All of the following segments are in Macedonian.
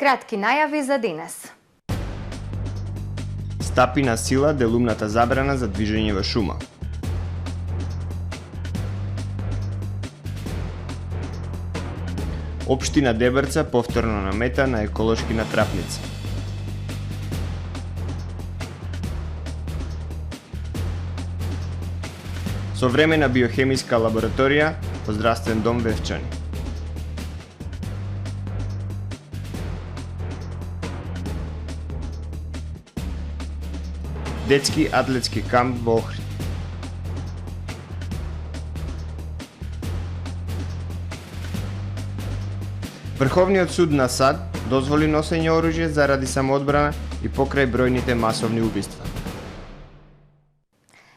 Кратки најави за денес. Стапи на сила делумната забрана за движење во шума. Општина Дебрца повторно намета на еколошки натрапници. Современа биохемиска лабораторија во здравствен дом Вевчани. Детски атлетски камп во Охрид. Врховниот суд на САД дозволи носење оружје заради самоодбрана и покрај бројните масовни убиства.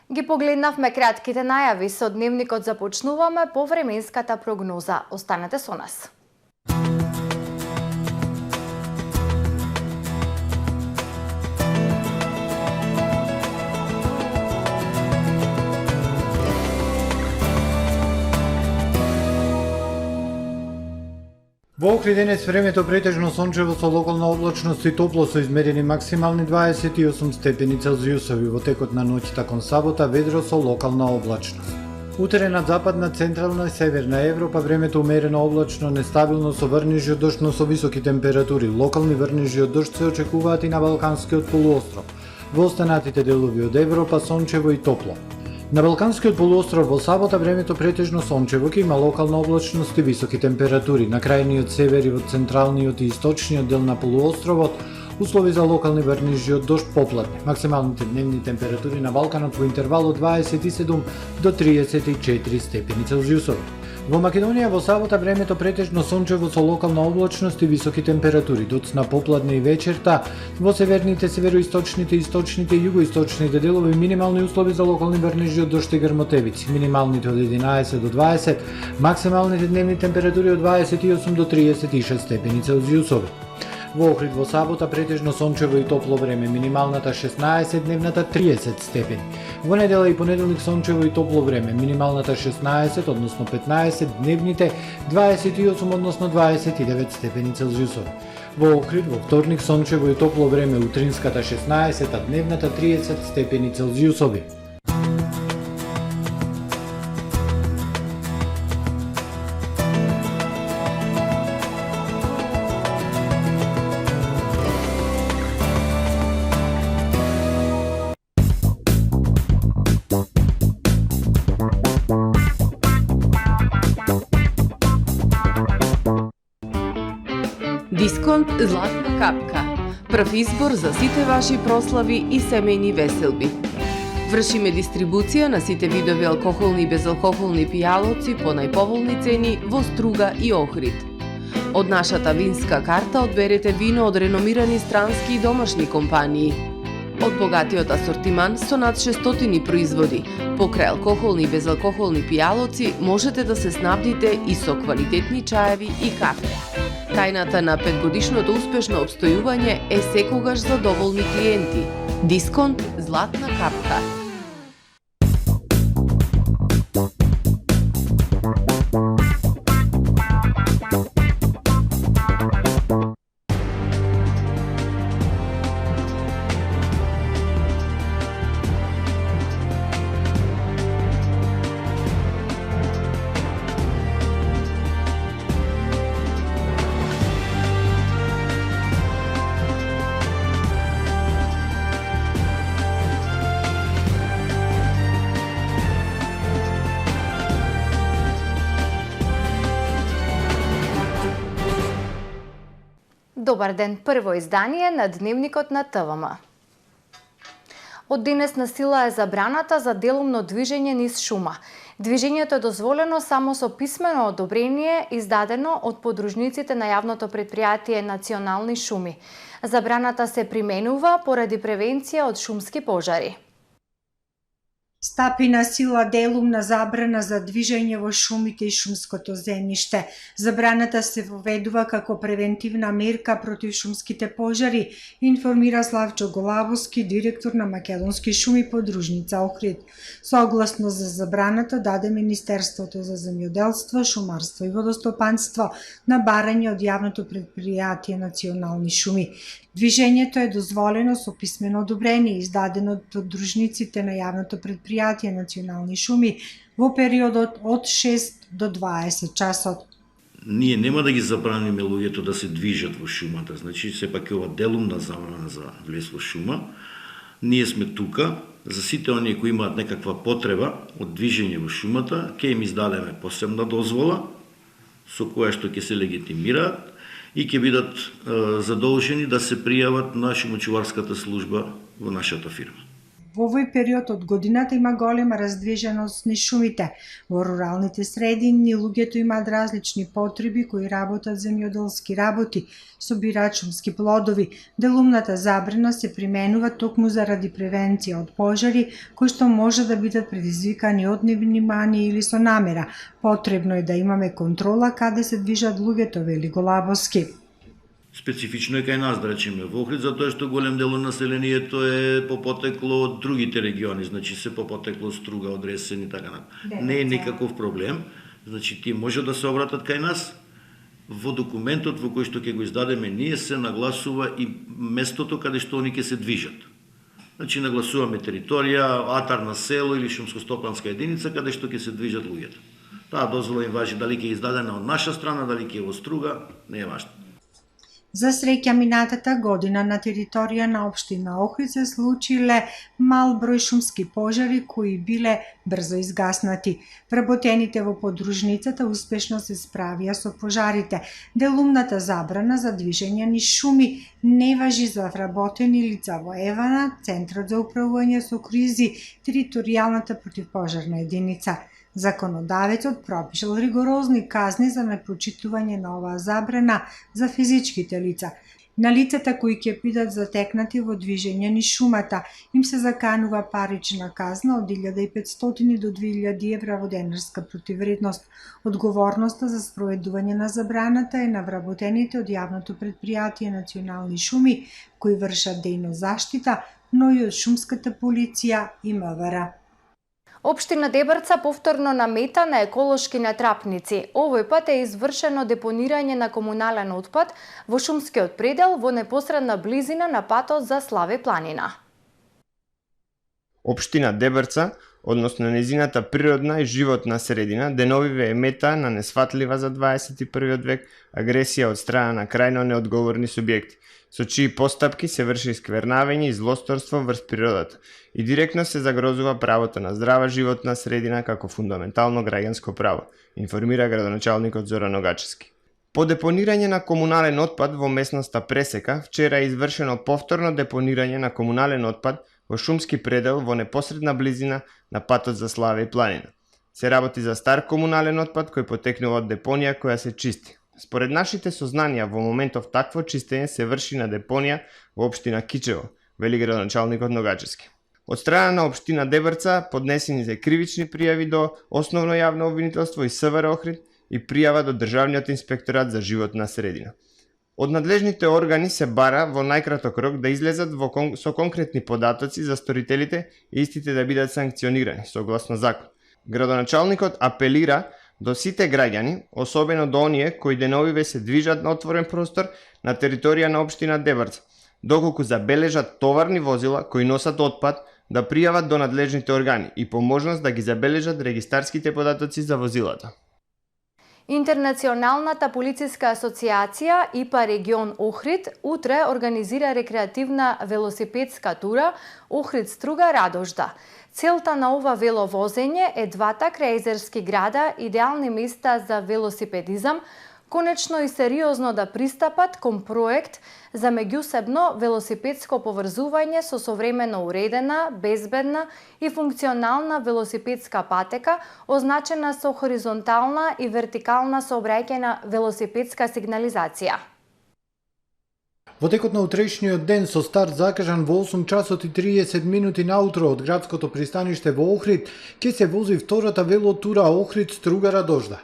Ги погледнавме кратките најави, со дневникот започнуваме по временската прогноза. Останете со нас. Во Охрид денес времето претежно сончево со локална облачност и топло со измерени максимални 28 степени Целзиусови, во текот на ноќта кон сабота ведро со локална облачност. Утре над западна, централна и северна Европа времето умерено облачно, нестабилно со врнежи од дожд, но со високи температури. Локални врнежи од дожд се очекуваат и на Балканскиот полуостров. Во останатите делови од Европа сончево и топло. На Балканскиот полуостров во сабота времето претежно сончево, ќе има локална облачност и високи температури. На крајниот север и во централниот и источниот дел на полуостровот услови за локални врнежи од дожд попладне. Максималните дневни температури на Балканот во интервал од 27 до 34 степени Целзиусови. Во Македонија во сабота времето претежно сончево со локална облачност и високи температури. Доцна попладне и вечерта во северните, североисточните, источните и југоисточните делови минимални услови за локални врнежи од дожд и грмотевици. Минималните од 11 до 20, максималните дневни температури од 28 до 36 степени Целзиусови. Во Охрид во сабота претежно сончево и топло време, минималната 16, дневната 30 степени. Во недела и понеделник сончево и топло време, минималната 16, односно 15, дневните 28, односно 29 степени Целзиусови. Во Охрид во вторник сончево и топло време, утринската 16, а дневната 30 степени Целзиусови. Дисконт Златна капка. Прв избор за сите ваши прослави и семејни веселби. Вршиме дистрибуција на сите видови алкохолни и безалкохолни пијалоци по најповолни цени во Струга и Охрид. Од нашата винска карта одберете вино од реномирани странски и домашни компании. Од богатиот асортиман со над 600 производи, покрај алкохолни и безалкохолни пијалоци можете да се снабдите и со квалитетни чаеви и кафе. Тајната на 5-годишното успешно обстојување е секогаш задоволни клиенти. Дисконт Златна капка. Добар ден, прво издание на Дневникот на ТВМ. Од денес на сила е забраната за делумно движење низ шума. Движењето е дозволено само со писмено одобрение издадено од подружниците на јавното предпријатие Национални шуми. Забраната се применува поради превенција од шумски пожари. Стапи на сила делумна забрана за движење во шумите и шумското земјиште. Забраната се воведува како превентивна мерка против шумските пожари, информира Славчо Голабовски, директор на Македонски шуми подружница Охрид. Согласно за забраната даде Министерството за земјоделство, шумарство и водостопанство на барање од јавното предпријатие Национални шуми. Движењето е дозволено со писмено одобрение издадено од подружниците на јавното предпријатие Национални шуми во периодот од 6 до 20 часот. Ние нема да ги забраниме луѓето да се движат во шумата, значи сепак е ова делумна забрана за влез во шума. Ние сме тука за сите оние кои имаат некаква потреба од движење во шумата, ќе им издадеме посебна дозвола со која што ќе се легитимираат и ќе бидат задолжени да се пријават на шумочуварската служба во нашата фирма. Во овој период од годината има голема раздвиженост низ шумите. Во руралните средини луѓето имаат различни потреби кои работат земјоделски работи, собираат шумски плодови. Делумната забрана се применува токму заради превенција од пожари кои што може да бидат предизвикани од невнимание или со намера. Потребно е да имаме контрола каде се движат луѓето, вели Голабовски. Специфично е кај нас, да речеме, во Охрид, затоа што голем дел од населението е по потекло од другите региони, значи се по потекло од Струга, од Ресен и така натаму. Не е никаков проблем, значи тие може да се обратат кај нас. Во документот во кој што ќе го издадеме ние се нагласува и местото каде што они ќе се движат. Значи нагласуваме територија, атар на село или шумско-стопанска единица каде што ќе се движат луѓето. Таа дозвола им важи дали ќе е издадена од наша страна, дали ќе е во Струга, не е важно. За среќа минатата година на територија на општина Охрид се случиле мал број шумски пожари кои биле брзо изгаснати. Вработените во подружницата успешно се справија со пожарите. Делумната забрана за движење низ шуми не важи за вработени лица во Евана, Центрот за управување со кризи, територијалната противпожарна единица. Законодавецот пропишал ригорозни казни за непрочитување на оваа забрана за физичките лица. На лицата кои ќе бидат затекнати во движење низ шумата, им се заканува парична казна од 1500 до 2000 евра во денарска противвредност. Одговорноста за спроведување на забраната е на вработените од јавното предпријатие Национални шуми, кои вршат дејност заштита, но и од шумската полиција и МВР. Општина Дебрца повторно намета на еколошки натрапници. Овој пат е извршено депонирање на комунален отпад во шумскиот предел во непосредна близина на патот за Славе планина. Општина Дебрца, односно незината природна и животна средина, деновиве е мета на несфатлива за 21 век агресија од страна на крајно неодговорни субјекти, со чии постапки се врши сквернавење и злосторство врз природата и директно се загрозува правото на здрава животна средина како фундаментално граѓанско право, информира градоначалникот Зоран Огачевски. По депонирање на комунален отпад во местноста Пресека, вчера е извршено повторно депонирање на комунален отпад во шумски предел во непосредна близина на патот за Славе и планина. Се работи за стар комунален отпад кој потекнува од депонија која се чисти. Според нашите сознанија, во моментов такво чистење се врши на депонија во општина Кичево, вели градоначалникот Ногачевски. Од страна на општина Дебрца поднесени се кривични пријави до Основно јавно обвинителство и СВР Охрид и пријава до Државниот инспекторат за животна средина. Од надлежните органи се бара во најкраток рок да излезат со конкретни податоци за сторителите и истите да бидат санкционирани согласно закон. Градоначалникот апелира до сите граѓани, особено до оние кои деновиве се движат на отворен простор на територија на општина Дебрца, доколку забележат товарни возила кои носат отпад, да пријават до надлежните органи и по можност да ги забележат регистарските податоци за возилата. Интернационалната полициска асоциација ИПА регион Охрид утре организира рекреативна велосипедска тура Охрид-Струга Радожда. Целта на ова веловозење е двата крајзерски града, идеални места за велосипедизам, конечно и сериозно да пристапат кон проект за меѓусебно велосипедско поврзување со современо уредена, безбедна и функционална велосипедска патека, означена со хоризонтална и вертикална сообраќајна велосипедска сигнализација. Во текот на утрешниот ден со старт закажан во 8 часот и 30 минути наутро од градското пристаниште во Охрид, ќе се вози втората велотура Охрид-Струга-Радожда.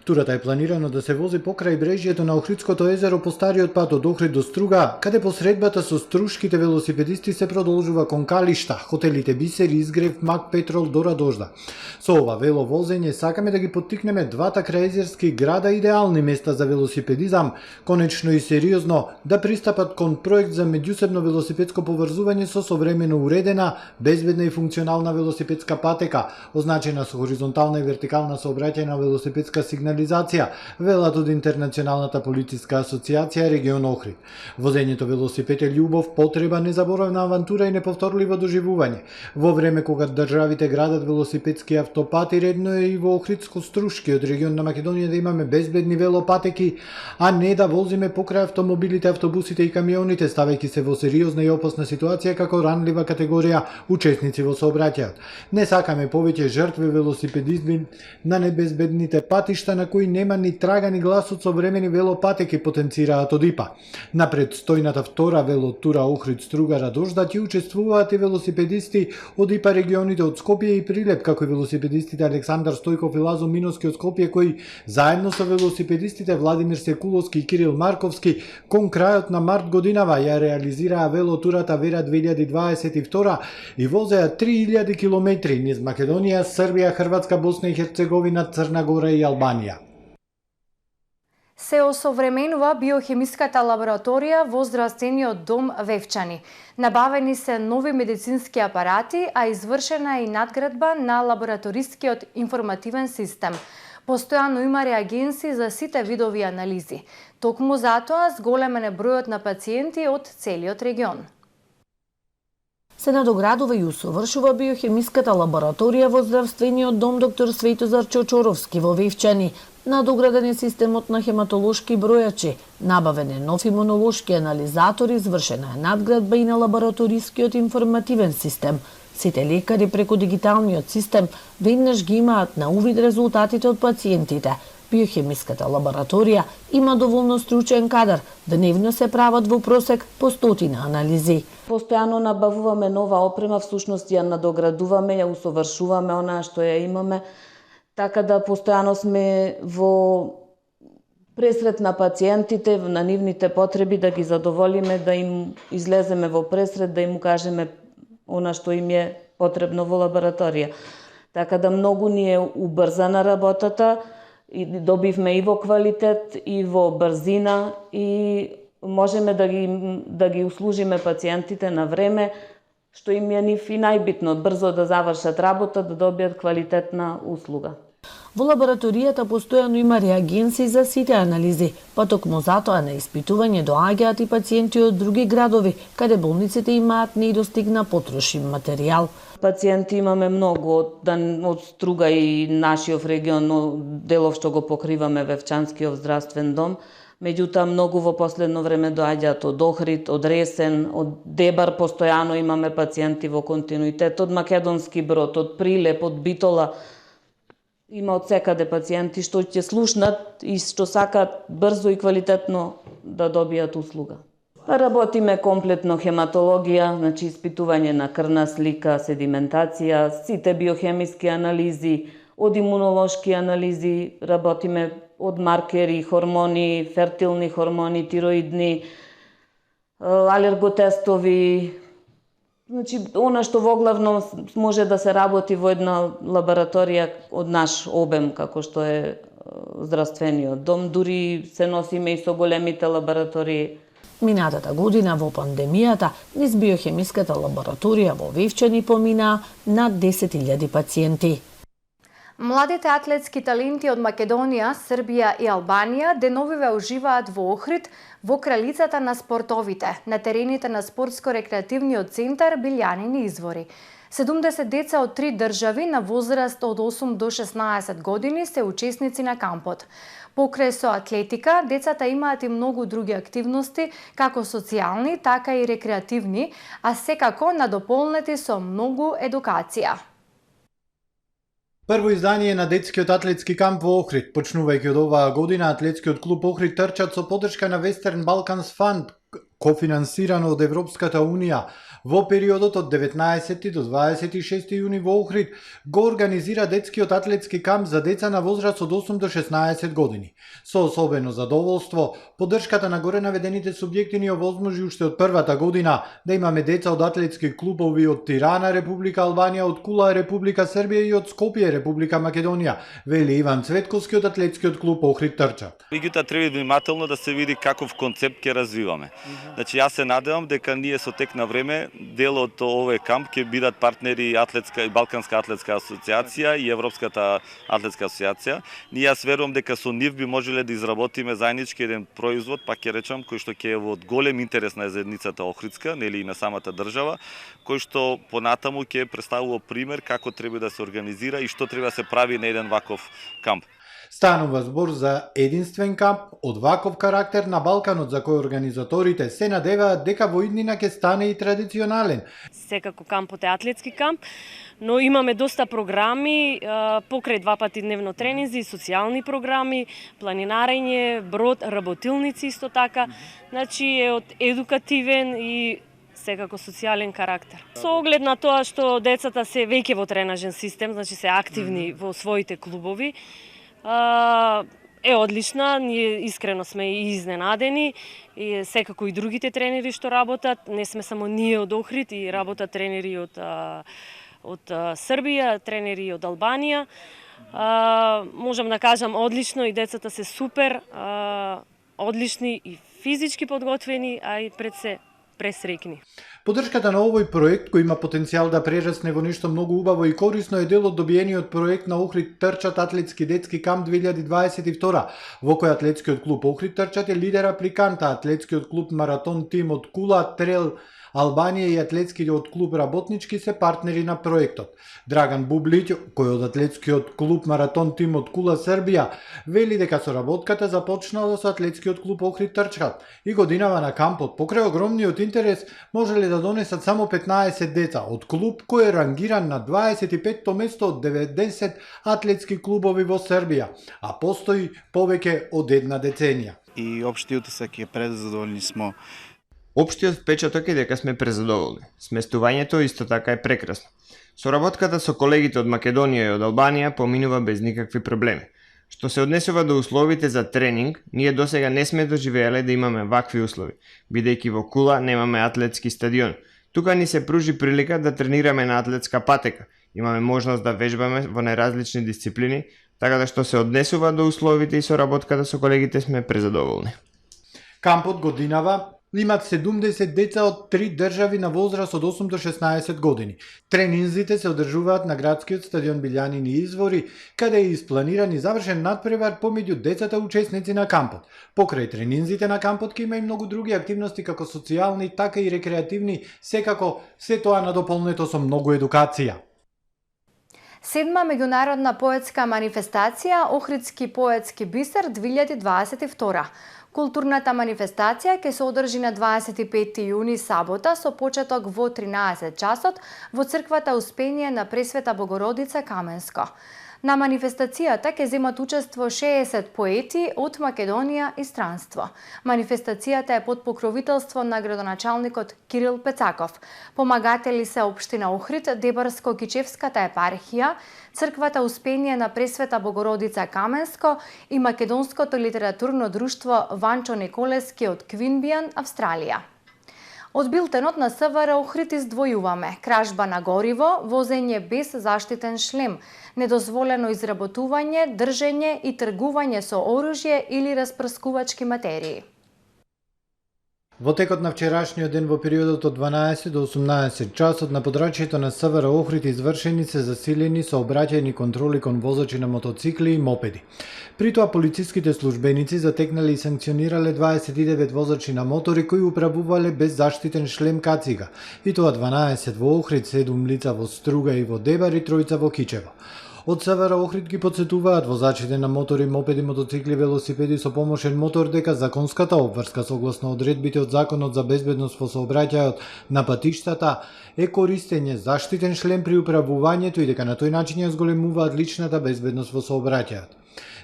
Турата е планирано да се вози покрај брежјето на Охридското езеро по стариот пат од Охрид до Струга, каде посредбата со струшките велосипедисти се продолжува кон Калишта, хотелите Бисер, Изгрев, Мак Петрол до Радожда. Со ова веловозење сакаме да ги поттикнеме двата крајезерски града идеални места за велосипедизам, конечно и сериозно да пристапат кон проект за меѓусебно велосипедско поврзување со современо уредена, безбедна и функционална велосипедска патека, означена со хоризонтална и вертикална сообраќајна велосипедска сигнализација, велат од Интернационалната полициска асоциација регион Охрид. Возењето велосипед е љубов, потреба, незаборавна авантура и неповторливо доживување. Во време кога државите градат велосипедски автопати, редно е и во Охридско-Струшкиот регион на Македонија да имаме безбедни велопатеки, а не да возиме покрај автомобилите, автобусите и камионите, ставајќи се во сериозна и опасна ситуација како ранлива категорија учесници во сообраќајот. Не сакаме повеќе жртви велосипедизми на небезбедните патишта на кои нема ни трага ни глас од современи велопатеки, потенцираат од ИПА. На предстојната втора велотура Охрид-Струга-Радожда ќе учествуваат и велосипедисти од ИПА регионите од Скопје и Прилеп, како и велосипедистите Александар Стојков и Лазо Миноски од Скопје, кои заедно со велосипедистите Владимир Секуловски и Кирил Марковски кон крајот на март годинава ја реализираа велотурата Вера 2022 и возеа 3000 километри низ Македонија, Србија, Хрватска, Босна и Херцеговина, Црна Гора и Албанија. Се осовременува биохемиската лабораторија во здравствениот дом Вевчани. Набавени се нови медицински апарати, а извршена е и надградба на лабораторискиот информативен систем. Постојано има реагенси за сите видови анализи. Токму затоа зголемен е бројот на пациенти од целиот регион. Се надоградува и усовршува биохемиската лабораторија во здравствениот дом доктор Светозар Чочоровски во Вевчани. Надограден е системот на хематолошки бројачи, набавен е нов имунолошки анализатор, извршена е надградба и на лабораторискиот информативен систем. Сите лекари преку дигиталниот систем веднаш ги имаат на увид резултатите од пациентите. Биохемиската лабораторија има доволно стручен кадар, дневно се прават во просек по 100 анализи. Постојано набавуваме нова опрема, всушност ја надоградуваме, ја усовршуваме онаа што ја имаме, така да постојано сме во пресрет на пациентите, на нивните потреби, да ги задоволиме, да им излеземе во пресрет, да им укажеме она што им е потребно во лабораторија. Така да многу ни е убрзана работата, и добивме и во квалитет, и во брзина, и можеме да ги услужиме пациентите на време, што им е нив и најбитно, брзо да завршат работа, да добијат квалитетна услуга. Во лабораторијата постојано има реагенси за сите анализи, па токму затоа на испитување доаѓаат и пациенти од други градови, каде болниците имаат недостигна потрошим материјал. Пациенти имаме многу од Струга и нашиот регион, делов што го покриваме Вевчанскиот здравствен дом. Меѓутоа, многу во последно време доаѓаат од Охрид, од Ресен, од Дебар, постојано имаме пациенти во континуитет, од Македонски Брод, од Прилеп, од Битола. Има од секаде пациенти што ќе слушнат и што сакаат брзо и квалитетно да добијат услуга. Работиме комплетно хематологија, значи испитување на крвна слика, седиментација, сите биохемиски анализи, од имунолошки анализи, работиме од маркери, хормони, фертилни хормони, тироидни, алерготестови. Значи, она што воглавно може да се работи во една лабораторија од наш обем, како што е здравствениот дом, дури се носиме и со големите лаборатории. Минатата година во пандемијата низ биохемиската лабораторија во Вевчани поминаа над 10.000 пациенти. Младите атлетски таленти од Македонија, Србија и Албанија деновиве уживаат во Охрид во кралицата на спортовите, на терените на спортско-рекреативниот центар Билјанини извори. 70 деца од 3 држави на возраст од 8 до 16 години се учесници на кампот. Покрај со атлетика, децата имаат и многу други активности, како социјални, така и рекреативни, а секако надополнети со многу едукација. Прво издание на детскиот атлетски камп во Охрид. Почнувајќи од оваа година, атлетскиот клуб Охрид трчат со поддршка на Western Balkans Fund, кофинансирано од Европската Унија, во периодот од 19 до 26 јуни во Охрид го организира детскиот атлетски камп за деца на возраст од 8 до 16 години. Со особено задоволство, поддршката на горе наведените субјекти ни овозможи уште од првата година да имаме деца од атлетски клубови од Тирана, Република Албанија, од Кула, Република Србија и од Скопје, Република Македонија, вели Иван Цветковски од атлетскиот клуб Охрид Трча. Меѓутоа треба внимателно да се види каков концепт ќе развиваме. Значи јас се надевам дека ние со тек на време дел од овој камп ќе бидат партнери Балканска атлетска асоциација и Европската атлетска асоциација. Ние јас верувам дека со нив би можеле да изработиме заеднички еден производ, пак ќе речам, кој што ќе е од голем интерес на заедницата Охридска, нели и на самата држава, кој што понатаму ќе представува пример како треба да се организира и што треба да се прави на еден ваков камп. Станува збор за единствен камп од ваков карактер на Балканот за кој организаторите се надеваат дека во иднина ќе стане и традиционален. Секако кампот е атлетски камп, но имаме доста програми, покрај 2 пати дневно тренинзи, социјални програми, планинарење, брод, работилници исто така. Значи е од едукативен и секако социјален карактер. Со оглед на тоа што децата се веќе во тренажен систем, значи се активни во своите клубови, е одлична, ние искрено сме и изненадени, и секако и другите тренери што работат, не сме само ние од Охрид, и работат тренери од Србија, тренери од Албанија. Можам да кажам одлично, и децата се супер, одлични и физички подготвени, а и пред се пресрекни. Поддршката на овој проект, кој има потенцијал да прерасне во нешто многу убаво и корисно, е дел од добиениот проект на Охрид Трчат атлетски детски камп 2022, во кој атлетскиот клуб Охрид Трчат е лидер апликант, а атлетскиот клуб Маратон Тим од Кула, Трел Албанија и атлетскиот клуб Работнички се партнери на проектот. Драган Бублиќ, кој од атлетскиот клуб Маратон Тим од Кула, Србија, вели дека соработката започнала со атлетскиот клуб Охрид Трчат и годинава на кампот, покрај огромниот интерес, можеле да донесат само 15 деца од клуб кој е рангиран на 25-то место од 90 атлетски клубови во Србија, а постои повеќе од една деценија. И општиот утисак е презадоволни смо. Општиот впечаток е дека сме презадоволни. Сместувањето исто така е прекрасно. Соработката со колегите од Македонија и од Албанија поминува без никакви проблеми. Што се однесува до условите за тренинг, ние досега не сме доживеале да имаме вакви услови, бидејќи во Кула немаме атлетски стадион. Тука ни се пружи прилика да тренираме на атлетска патека. Имаме можност да вежбаме во најразлични дисциплини, така да што се однесува до условите и соработката со колегите сме презадоволни. Кампот годинава имат 70 деца од 3 држави на возраст од 8 до 16 години. Тренинзите се одржуваат на градскиот стадион Билјанини извори, каде е испланиран и завршен надпревар помеѓу децата учесници на кампот. Покрај тренинзите на кампот ќе има и многу други активности како социјални, така и рекреативни, секако се тоа надополнето со многу едукација. 7-ма меѓународна поетска манифестација Охридски поетски бисер 2022. Културната манифестација ќе се одржи на 25 јуни сабота со почеток во 13 часот во црквата Успение на Пресвета Богородица Каменско. На манифестацијата ќе земат учество 60 поети од Македонија и странство. Манифестацијата е под покровителство на градоначалникот Кирил Пецаков. Помагатели се општина Охрид, Дебарско-Кичевската епархија, црквата Успение на Пресвета Богородица Каменско и Македонското литературно друштво Ванчо Николески од Квинбијан, Австралија. Од билтенот на СВР Охрид издвојуваме кражба на гориво, возење без заштитен шлем, недозволено изработување, држење и тргување со оружје или распрскувачки материи. Во текот на вчерашниот ден во периодот од 12 до 18 часот на подрачјето на СВР Охрид извршени се засилени сообраќајни контроли кон возачи на мотоцикли и мопеди. При тоа полициските службеници затекнале и санкционирале 29 возачи на мотори кои управувале без заштитен шлем кацига, и тоа 12 во Охрид, 7 лица во Струга и во Дебар и 3 во Кичево. Од СВР Охрид ги подсетуваат возачите на мотори, мопеди, мотоцикли, велосипеди со помошен мотор дека законската обврска согласно одредбите од Законот за безбедност во сообраќајот на патиштата е користење заштитен шлем при управувањето и дека на тој начин ја зголемуваат личната безбедност во сообраќајот.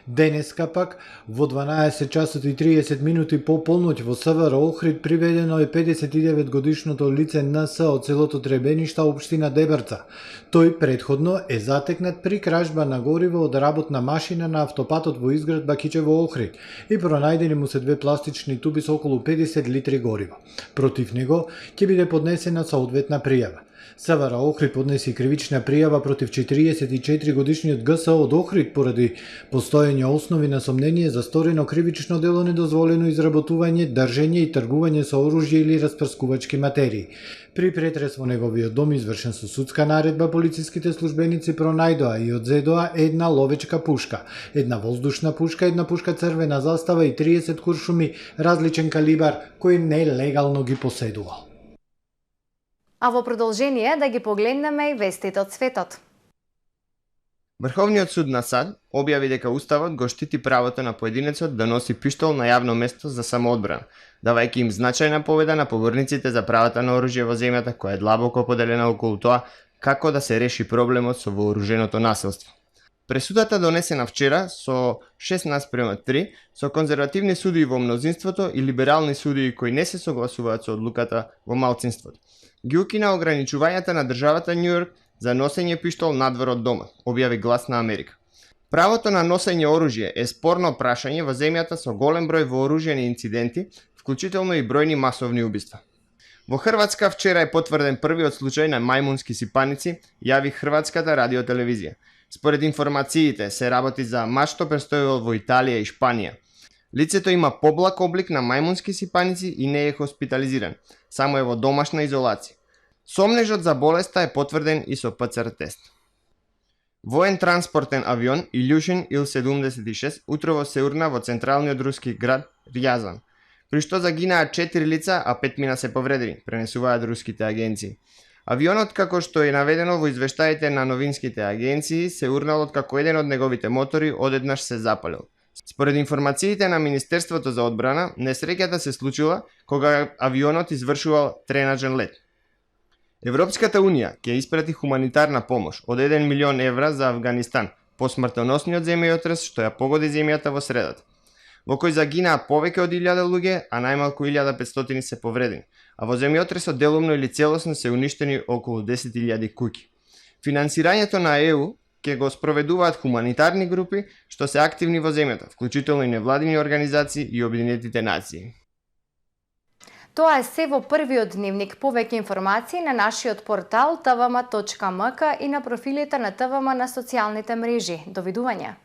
Денеска пак, во 12 часот и 30 минути по полноќ во СВР Охрид приведено е 59 годишното лице НС од селото Требеништа, општина Дебрца. Тој претходно е затекнат при кражба на гориво од работна машина на автопатот во изград Бакичево Охрид и пронајдени му се 2 пластични туби со околу 50 литри гориво. Против него ќе биде поднесена соодветна пријава. СВР Охрид поднеси кривична пријава против 44 годишниот ГС од Охрид поради постоење основи на сомнение за сторено кривично дело недозволено изработување, држење и тргување со оружје или распрскувачки материи. При претрес во неговиот дом извршен со судска наредба, полициските службеници пронајдоа и одзедоа една ловечка пушка, една воздушна пушка, една пушка црвена застава и 30 куршуми различен калибар кои нелегално ги поседувал. А во продолжение да ги погледнеме и вестите од светот. Врховниот суд на САД објави дека Уставот го штити правото на поединецот да носи пиштол на јавно место за самоодбрана, давајќи им значајна победа на поборниците за правата на оружје во земјата, која е длабоко поделена околу тоа како да се реши проблемот со вооруженото насилство. Пресудата донесена вчера со 16:3 со конзервативни судии во мнозинството и либерални судии кои не се согласуваат со одлуката во малцинството ги укина ограничувањата на државата Њујорк за носење пиштол надвор од домот, објави Глас на Америка. Правото на носење оружје е спорно прашање во земјата со голем број вооружени инциденти, вклучително и бројни масовни убиства. Во Хрватска вчера е потврден првиот случај на мајмунски сипаници, јави Хрватската радиотелевизија. Според информациите се работи за маж што престојувал во Италија и Шпанија. Лицето има поблак облик на мајмунски сипаници и не е хоспитализиран, само е во домашна изолација. Сомнежот за болеста е потврден и со ПЦР тест. Воен транспортен авион Илјушин Ил-76 утрово се урна во централниот руски град Рјазан, при што загинаа 4 лица, а 5 мина се повредени, пренесуваат руските агенции. Авионот, како што е наведено во извештаите на новинските агенции, се урнал откако еден од неговите мотори одеднаш се запалил. Според информациите на Министерството за одбрана, несреќата се случила кога авионот извршувал тренажен лет. Европската Унија ќе испрати хуманитарна помош од 1 милион евра за Афганистан по смртоносниот земјотрес што ја погоди земјата во средата, во кој загинаа повеќе од 1000 луѓе, а најмалку 1500 се повредени, а во земјотресот делумно или целосно се уништени околу 10.000 куќи. Финансирањето на ЕУ ќе го спроведуваат хуманитарни групи што се активни во земјата, вклучително и невладини организации и Обединетите нации. Тоа е се во првиот дневник. Повеќе информации на нашиот портал tvma.mk и на профилите на ТВМ на социјалните мрежи. Довидување!